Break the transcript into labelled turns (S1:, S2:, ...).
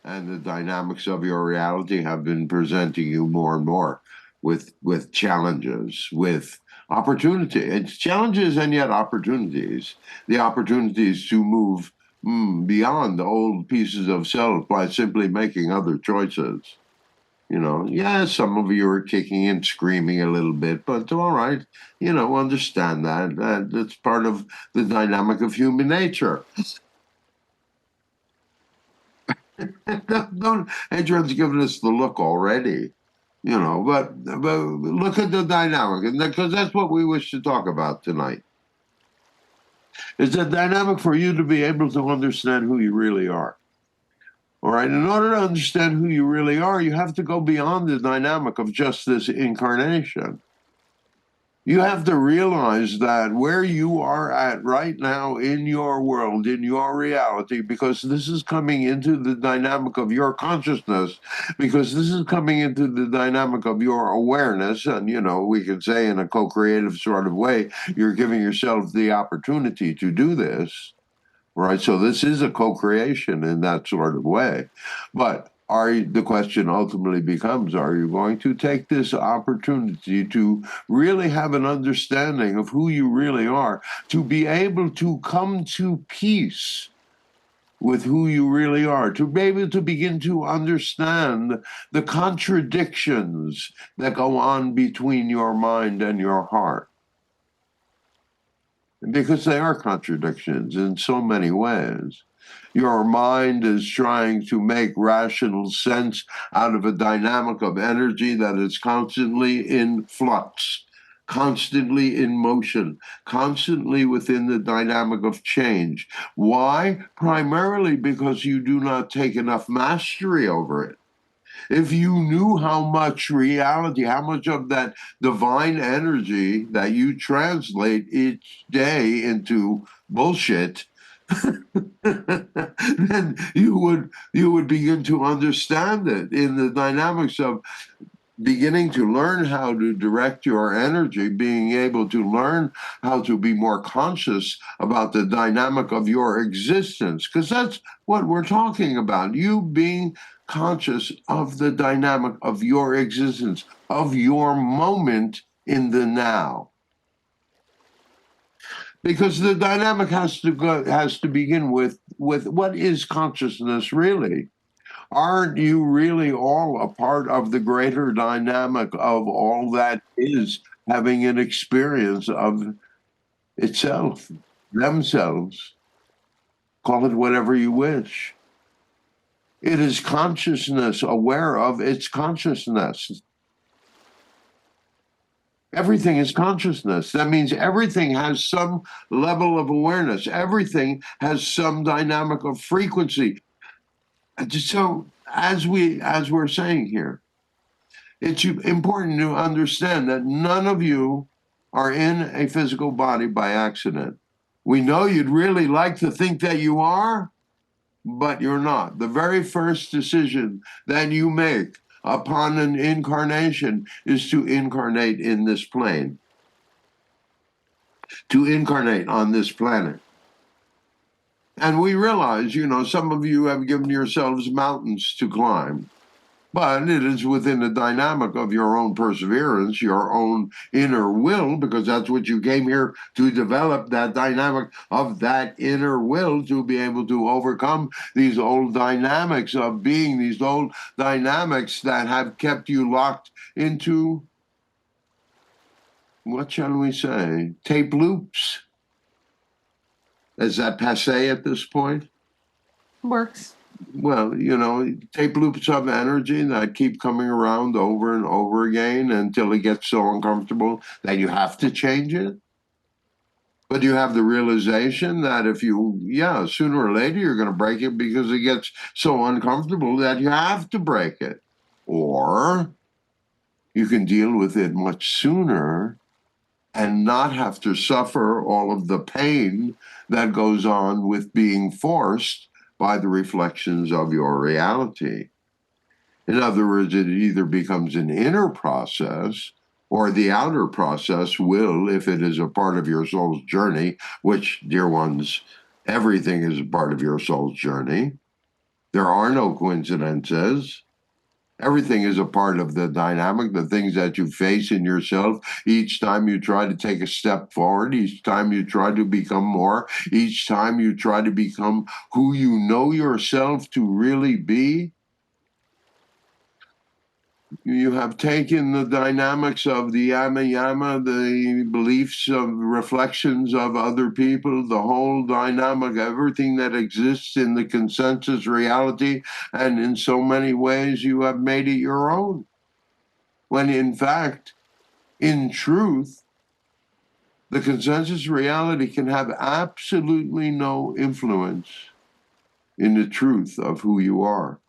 S1: and the dynamics of your reality have been presenting you more and more with challenges, with opportunity. It's challenges and yet opportunities. The opportunities to move beyond the old pieces of self by simply making other choices. Yeah, some of you are kicking and screaming a little bit, but all right, understand that that's part of the dynamic of human nature. Don't Adrian's given us the look already, but look at the dynamic, and because that's what we wish to talk about tonight. It's a dynamic for you to be able to understand who you really are. All right. In order to understand who you really are, you have to go beyond the dynamic of just this incarnation. You have to realize that where you are at right now in your world, in your reality, because this is coming into the dynamic of your consciousness, because this is coming into the dynamic of your awareness. And, we could say in a co creative sort of way, you're giving yourself the opportunity to do this. Right. So this is a co-creation in that sort of way. But the question ultimately becomes, are you going to take this opportunity to really have an understanding of who you really are, to be able to come to peace with who you really are, to be able to begin to understand the contradictions that go on between your mind and your heart? Because they are contradictions in so many ways. Your mind is trying to make rational sense out of a dynamic of energy that is constantly in flux, constantly in motion, constantly within the dynamic of change. Why? Primarily because you do not take enough mastery over it. If you knew how much reality, how much of that divine energy that you translate each day into bullshit, then you would begin to understand it in the dynamics of beginning to learn how to direct your energy, being able to learn how to be more conscious about the dynamic of your existence, because that's what we're talking about. You being conscious of the dynamic of your existence, of your moment in the now. Because the dynamic has to begin with what is consciousness really? Aren't you really all a part of the greater dynamic of all that is having an experience of itself, themselves? Call it whatever you wish. It is consciousness aware of its consciousness. Everything is consciousness. That means everything has some level of awareness. Everything has some dynamic of frequency. So as we're saying here, it's important to understand that none of you are in a physical body by accident. We know you'd really like to think that you are, but you're not. The very first decision that you make upon an incarnation is to incarnate in this plane, to incarnate on this planet. And we realize, some of you have given yourselves mountains to climb. But it is within the dynamic of your own perseverance, your own inner will, because that's what you came here to develop, that dynamic of that inner will to be able to overcome these old dynamics of being, these old dynamics that have kept you locked into, what shall we say, tape loops. Is that passe at this point?
S2: Works.
S1: Well, tape loops of energy that keep coming around over and over again until it gets so uncomfortable that you have to change it. But you have the realization that sooner or later you're going to break it because it gets so uncomfortable that you have to break it. Or you can deal with it much sooner and not have to suffer all of the pain that goes on with being forced by the reflections of your reality. In other words, it either becomes an inner process or the outer process will, if it is a part of your soul's journey, which, dear ones, everything is a part of your soul's journey. There are no coincidences. Everything is a part of the dynamic, the things that you face in yourself. Each time you try to take a step forward, each time you try to become more, each time you try to become who you know yourself to really be, you have taken the dynamics of the yama yama, the beliefs of reflections of other people, the whole dynamic, everything that exists in the consensus reality, and in so many ways you have made it your own. When in fact, in truth, the consensus reality can have absolutely no influence in the truth of who you are.